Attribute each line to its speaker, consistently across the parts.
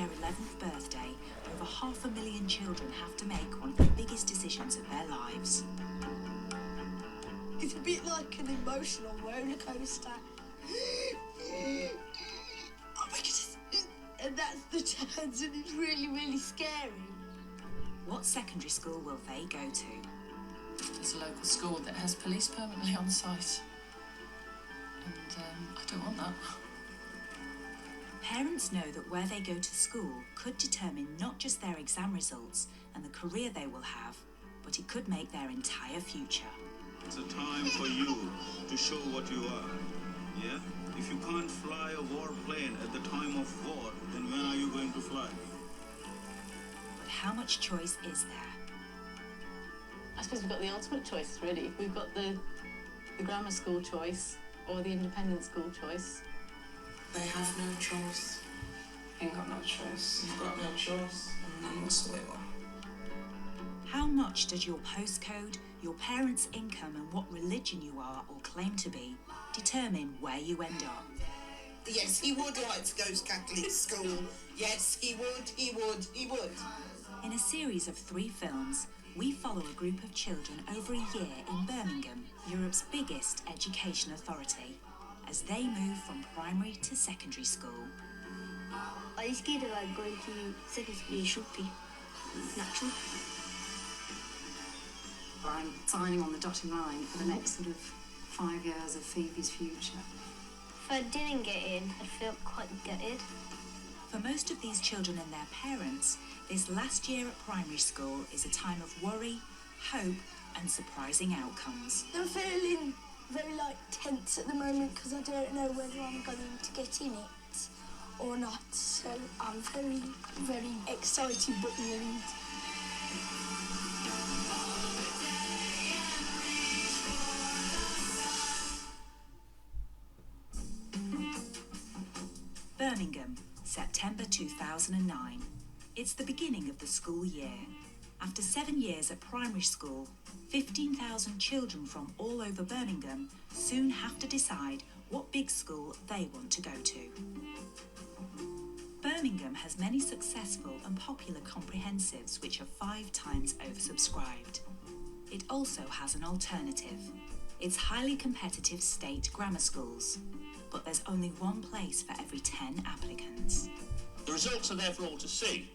Speaker 1: 11th birthday, over 500,000 children have to make one of the biggest decisions of their lives.
Speaker 2: It's a bit like an emotional roller coaster. Oh my goodness. And that's the turns, and it's really, really scary.
Speaker 1: What secondary school will they go to?
Speaker 3: There's a local school that has police permanently on site. And I don't want that.
Speaker 1: Parents know that where they go to school could determine not just their exam results and the career they will have, but it could make their entire future.
Speaker 4: It's a time for you to show what you are, yeah? If you can't fly a warplane at the time of war, then when are you going to fly?
Speaker 1: But how much choice is there?
Speaker 3: I suppose we've got the ultimate choice, really. We've got the grammar school choice or the independent school choice.
Speaker 5: They have no choice. Ain't got no choice. You've got no choice. And that's the way it was.
Speaker 1: How much does your postcode, your parents' income and what religion you are or claim to be determine where you end up?
Speaker 5: Yes, he would like to go to Catholic school. Yes, he would, he would, he would.
Speaker 1: In a series of 3 films, we follow a group of children over a year in Birmingham, Europe's biggest education authority, as they move from primary to secondary school.
Speaker 2: Are you scared of going to secondary school? You should be. Natural.
Speaker 3: I'm signing on the dotted line for the next sort of 5 years of Phoebe's future.
Speaker 2: If I didn't get in, I'd feel quite gutted.
Speaker 1: For most of these children and their parents, this last year at primary school is a time of worry, hope and surprising outcomes.
Speaker 2: I'm feeling very tense at the moment because I don't know whether I'm going to get in it or not. So I'm very, very excited but worried.
Speaker 1: Birmingham, September 2009. It's the beginning of the school year. After 7 years at primary school, 15,000 children from all over Birmingham soon have to decide what big school they want to go to. Birmingham has many successful and popular comprehensives which are 5 times oversubscribed. It also has an alternative. It's highly competitive state grammar schools, but there's only one place for every 10 applicants.
Speaker 6: The results are there for all to see.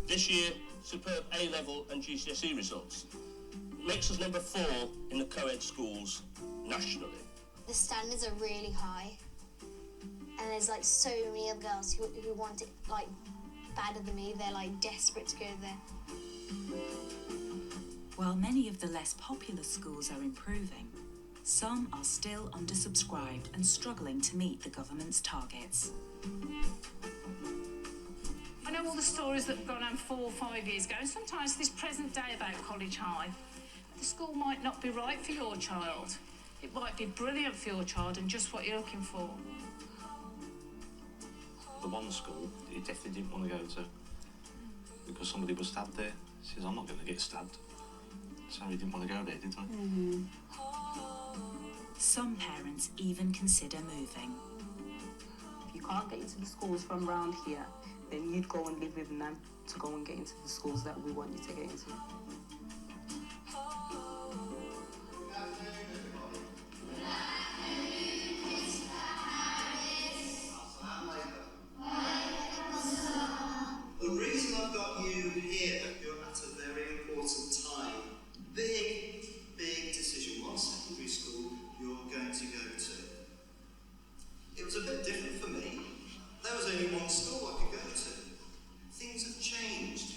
Speaker 6: This year, superb A-level and GCSE results. Makes us number 4 in the co-ed schools nationally.
Speaker 7: The standards are really high, and there's so many other girls who want it badder than me. They're desperate to go there.
Speaker 1: While many of the less popular schools are improving, some are still undersubscribed and struggling to meet the government's targets.
Speaker 8: I know all the stories that have gone on 4 or 5 years ago, and sometimes this present day about College High. The school might not be right for your child. It might be brilliant for your child and just what you're looking for.
Speaker 9: The one school he definitely didn't want to go to because somebody was stabbed there. He says, I'm not going to get stabbed. So he didn't want to go there, did he?
Speaker 3: Mm-hmm.
Speaker 1: Some parents even consider moving.
Speaker 3: If you can't get into the schools from around here, then you'd go and live with them to go and get into the schools that we want you to get into.
Speaker 10: The reason I've got you here, you're at a very important time. Big decision. What secondary school you're going to go to. It was a bit different for me. There was only one school I could go to. Things have changed.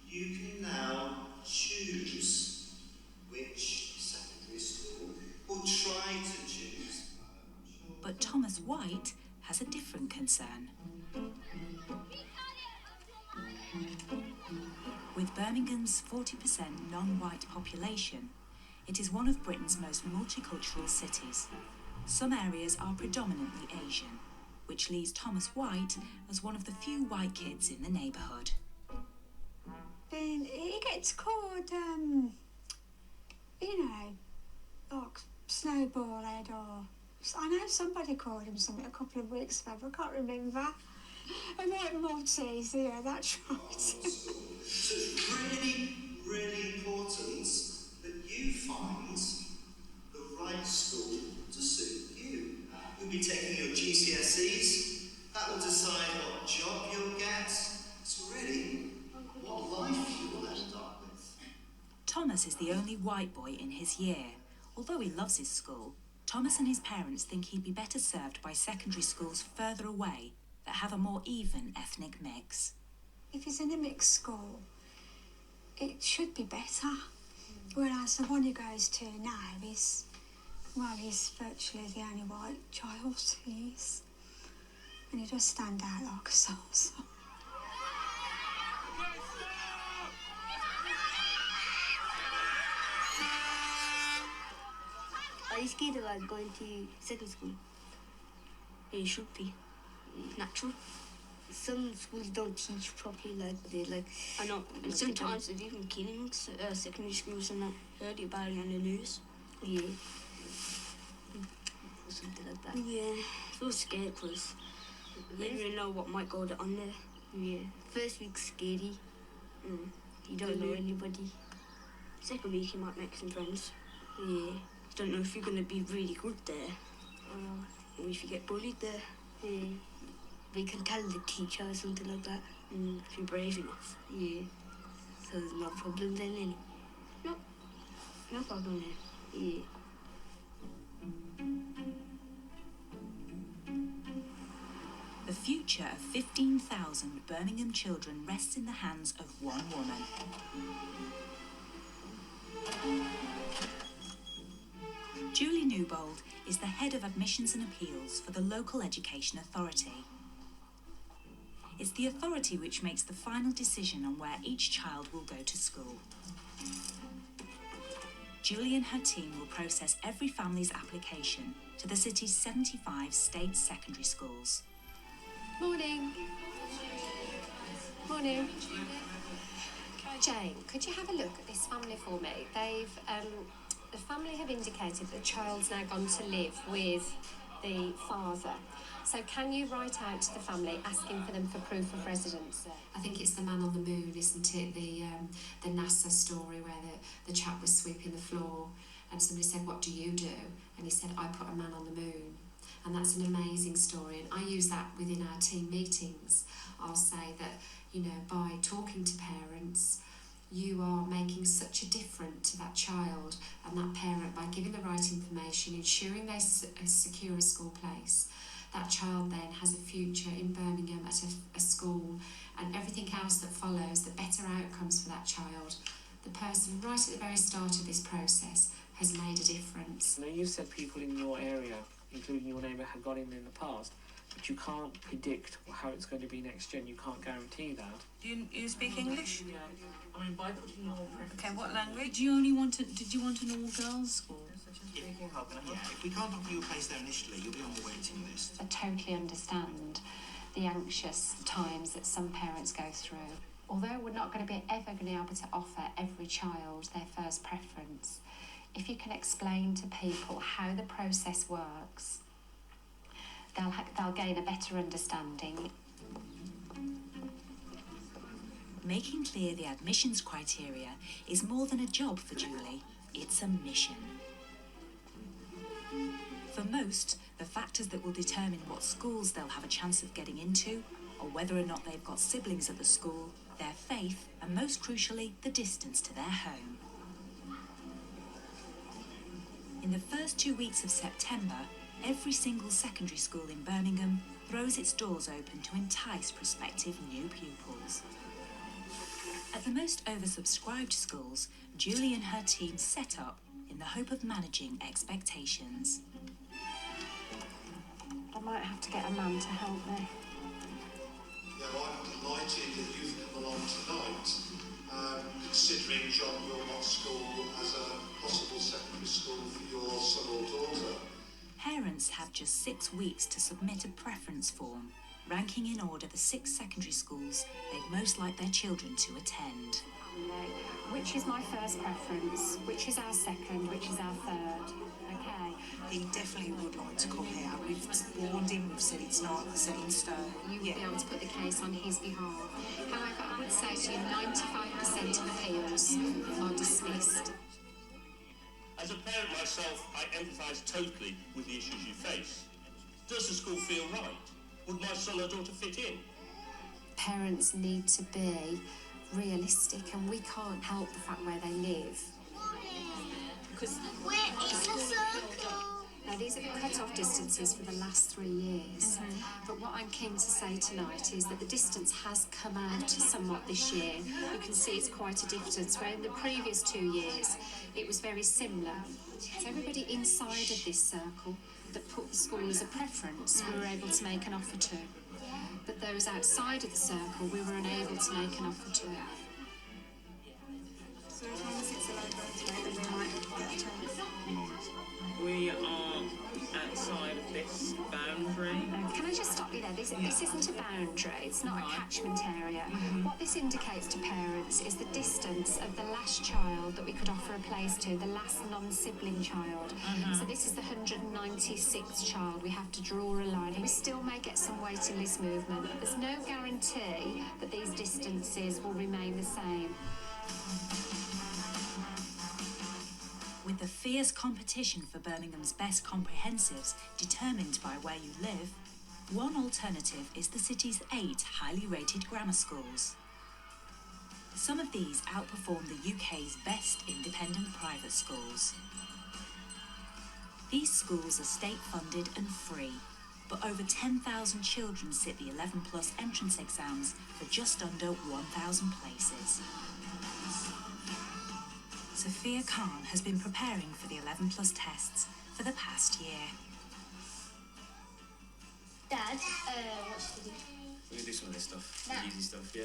Speaker 10: You can now choose which secondary school, or try to choose.
Speaker 1: But Thomas White has a different concern. With Birmingham's 40% non-white population, it is one of Britain's most multicultural cities. Some areas are predominantly Asian, which leaves Thomas White as one of the few white kids in the neighbourhood.
Speaker 11: He gets called, like Snowball Head, or I know somebody called him something a couple of weeks ago, but I can't remember. A white Maltese, yeah, that's right.
Speaker 10: So it's really, really important that you find the right school to suit you. You'll be taking your GCSEs. That will decide what job you'll get. So really, what life you will end up with.
Speaker 1: Thomas is the only white boy in his year. Although he loves his school, Thomas and his parents think he'd be better served by secondary schools further away that have a more even ethnic mix.
Speaker 11: If he's in a mixed school, it should be better. Whereas the one he goes to now is, well, he's virtually the only white child he is. And he does stand out like a sore thumb.
Speaker 2: Are you scared about going to secondary school?
Speaker 11: Yeah, you should be. Natural.
Speaker 2: Some schools don't teach properly,
Speaker 11: I know, and sometimes there's even killings at secondary schools and I heard about it on the news.
Speaker 2: Yeah.
Speaker 11: Or something like that.
Speaker 2: Yeah.
Speaker 11: I feel scared because you don't really know what might go on there.
Speaker 2: Yeah. First week's scary.
Speaker 11: You don't know anybody. Second week you might make some friends.
Speaker 2: Yeah.
Speaker 11: You don't know if you're going to be really good there or if you get bullied there.
Speaker 2: Yeah. We can tell the teacher or something like that.
Speaker 11: If you're brave enough.
Speaker 2: Yeah. So there's no problem then, any?
Speaker 11: No problem there.
Speaker 2: Yeah.
Speaker 1: The future of 15,000 Birmingham children rests in the hands of one woman. Julie Newbold is the head of admissions and appeals for the local Education Authority. It's the authority which makes the final decision on where each child will go to school. Julie and her team will process every family's application to the city's 75 state secondary schools.
Speaker 12: Morning. Morning. Jane, could you have a look at this family for me? The family have indicated that the child's now gone to live with the father. So can you write out to the family asking for them for proof of residence?
Speaker 13: I think it's the man on the moon, isn't it? The NASA story where the chap was sweeping the floor and somebody said, "What do you do?" And he said, "I put a man on the moon." And that's an amazing story. And I use that within our team meetings. I'll say that, by talking to parents, you are making such a difference to that child and that parent by giving the right information, ensuring they secure a school place. That child then has a future in Birmingham at a school, and everything else that follows, the better outcomes for that child. The person right at the very start of this process has made a difference.
Speaker 14: Now, you've said people in your area, including your neighbour, have got in the past, but you can't predict how it's going to be next year, and you can't guarantee that.
Speaker 5: Do you speak English?
Speaker 14: Yeah. I mean, by putting your preference...
Speaker 5: Okay, what language?
Speaker 15: Did you want an all-girls school?
Speaker 10: If we can't offer you a place there initially, you'll be on the waiting list.
Speaker 12: I totally understand the anxious times that some parents go through. Although we're not going to be ever going to be able to offer every child their first preference, if you can explain to people how the process works, they'll gain a better understanding.
Speaker 1: Making clear the admissions criteria is more than a job for Julie, it's a mission. For most, the factors that will determine what schools they'll have a chance of getting into, or whether or not they've got siblings at the school, their faith, and most crucially, the distance to their home. In the first 2 weeks of September, every single secondary school in Birmingham throws its doors open to entice prospective new pupils. At the most oversubscribed schools, Julie and her team set up in the hope of managing expectations.
Speaker 12: I might have to get a man to help me.
Speaker 16: Yeah, I'm delighted that you've come along tonight, considering John Wilmot School as a possible secondary school for your son or daughter.
Speaker 1: Parents have just 6 weeks to submit a preference form, ranking in order the 6 secondary schools they'd most like their children to attend.
Speaker 12: Which is my first preference? Which is our second? Which is our third? Okay.
Speaker 17: He definitely would like to come here. We've warned him, we've said it's not set in stone.
Speaker 13: You would be able to put the case on his behalf. However, I would say to you 95% of appeals are dismissed.
Speaker 6: As a parent myself, I empathise totally with the issues you face. Does the school feel right? Would my son or daughter fit in?
Speaker 13: Parents need to be realistic, and we can't help the fact where they live.
Speaker 17: Because
Speaker 7: where is the circle?
Speaker 13: Now, these are the cut-off distances for the last 3 years. But what I'm keen to say tonight is that the distance has come out somewhat this year. You can see it's quite a distance, where in the previous 2 years it was very similar. So everybody inside of this circle that put the school as a preference, we were able to make an offer to. But those outside of the circle, we were unable to make an offer to.
Speaker 17: So as long as it's a local then we might get a chance.
Speaker 14: We are outside of this boundary.
Speaker 12: Can I just stop you there? This isn't a boundary, it's not a catchment area. What this indicates to parents is the distance of the last child that we could offer a place to, the last non-sibling child. So this is the 196th child. We have to draw a line. We still may get some waiting list movement. There's no guarantee that these distances will remain the same.
Speaker 1: With the fierce competition for Birmingham's best comprehensives determined by where you live, one alternative is the city's 8 highly rated grammar schools. Some of these outperform the UK's best independent private schools. These schools are state-funded and free, but over 10,000 children sit the 11+ entrance exams for just under 1,000 places. Sophia Khan has been preparing for the 11+ tests for the past year.
Speaker 7: Dad, what should we do?
Speaker 18: We can do some of this stuff,
Speaker 7: Nah.
Speaker 18: the easy stuff, yeah.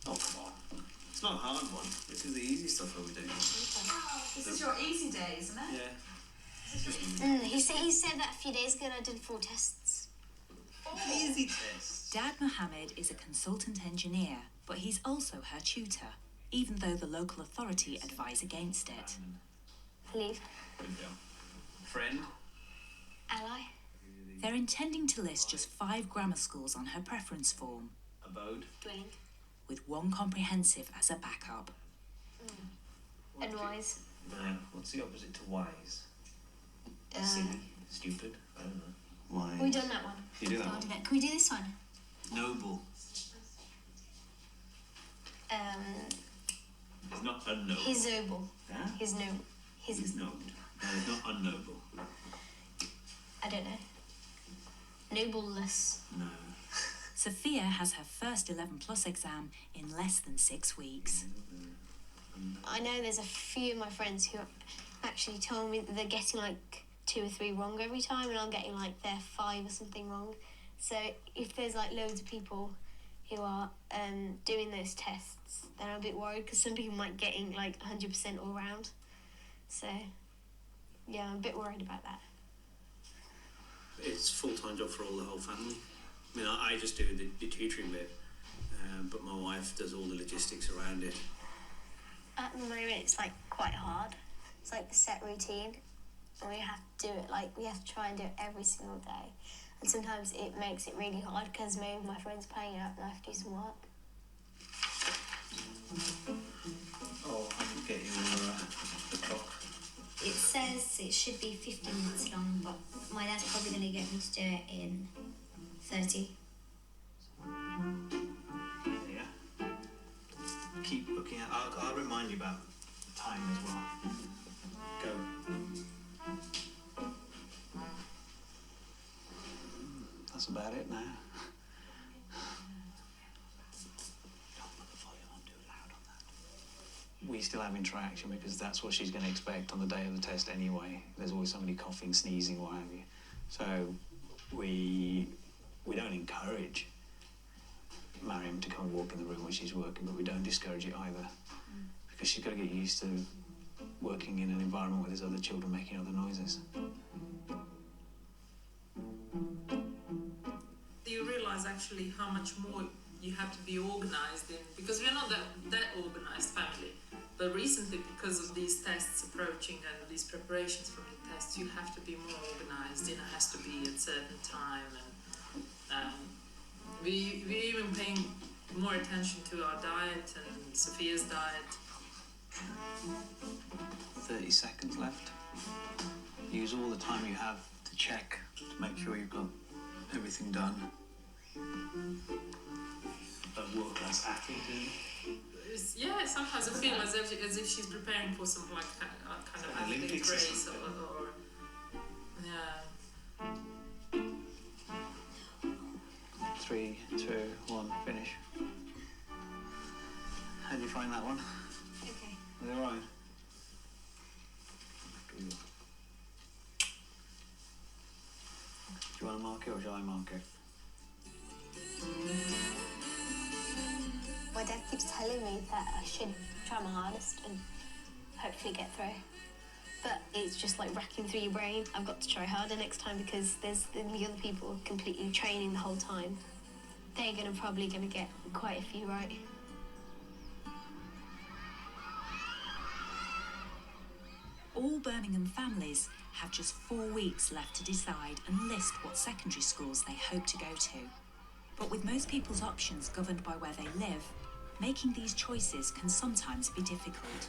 Speaker 18: Oh, come on. It's not a hard one. This is the easy stuff that we do.
Speaker 15: This is your easy day, isn't it?
Speaker 18: Yeah.
Speaker 7: He said that a few days ago and I did 4 tests.
Speaker 18: Easy tests.
Speaker 1: Dad Mohammed is a consultant engineer, but he's also her tutor, even though the local authority advise against it.
Speaker 7: Leave.
Speaker 18: Good girl. Friend.
Speaker 7: Ally.
Speaker 1: They're intending to list just 5 grammar schools on her preference form,
Speaker 18: Abode.
Speaker 7: Dwelling.
Speaker 1: with one comprehensive as a backup.
Speaker 7: And wise.
Speaker 18: What's the opposite to wise? Silly. Stupid. I don't know. Wise.
Speaker 7: We've done that one.
Speaker 18: You do that one?
Speaker 7: Can we do this one?
Speaker 18: Noble. It's not unknown.
Speaker 7: He's noble.
Speaker 18: Huh?
Speaker 7: He's noble.
Speaker 18: He's noble. No, it's not unknoble.
Speaker 7: I don't know. Nobleless.
Speaker 18: No.
Speaker 1: Sophia has her first 11+ exam in less than 6 weeks.
Speaker 7: I know there's a few of my friends who actually told me that they're getting like 2 or 3 wrong every time, and I'm getting like their 5 or something wrong. So if there's like loads of people who are doing those tests, then I'm a bit worried because some people might getting like 100% all round. So yeah, I'm a bit worried about that.
Speaker 18: It's a full-time job for the whole family. I mean, I just do the tutoring bit, but my wife does all the logistics around it.
Speaker 7: At the moment, it's like quite hard. It's like the set routine, and we have to do it we have to try and do it every single day. And sometimes it makes it really hard because maybe my friend's playing out and I have to do some work.
Speaker 18: Oh, I can get you the clock.
Speaker 19: It says it should be 15 minutes long, but my dad's probably going to get me to do it in 30.
Speaker 18: Yeah. Keep looking at. I'll remind you about the time as well. Go. That's about it now. We still have interaction because that's what she's going to expect on the day of the test anyway. There's always somebody coughing, sneezing, what have you. So we don't encourage Mariam to come and walk in the room when she's working, but we don't discourage it either because she's got to get used to working in an environment where there's other children making other noises.
Speaker 17: Do you realise
Speaker 5: realise actually how much more you have to be organised in, because we're not that organised family. But recently, because of these tests approaching and these preparations for the tests, you have to be more organised. Dinner has to be at a certain time, and we're even paying more attention to our diet and Sophia's diet.
Speaker 18: 30 seconds left. Use all the time you have to check to make sure you've got everything done.
Speaker 9: What, that's acting,
Speaker 5: Yeah, sometimes I feel as if she's preparing for some like kind of athlete race or yeah.
Speaker 18: 3, 2, 1, finish. How do you find that one?
Speaker 19: Okay.
Speaker 18: Is it alright? Do you want to mark it or shall I mark it?
Speaker 7: My dad keeps telling me that I should try my hardest and hopefully get through. But it's just like racking through your brain. I've got to try harder next time because there's the other people completely training the whole time. They're probably gonna get quite a few right.
Speaker 1: All Birmingham families have just 4 weeks left to decide and list what secondary schools they hope to go to. But with most people's options governed by where they live, making these choices can sometimes be difficult.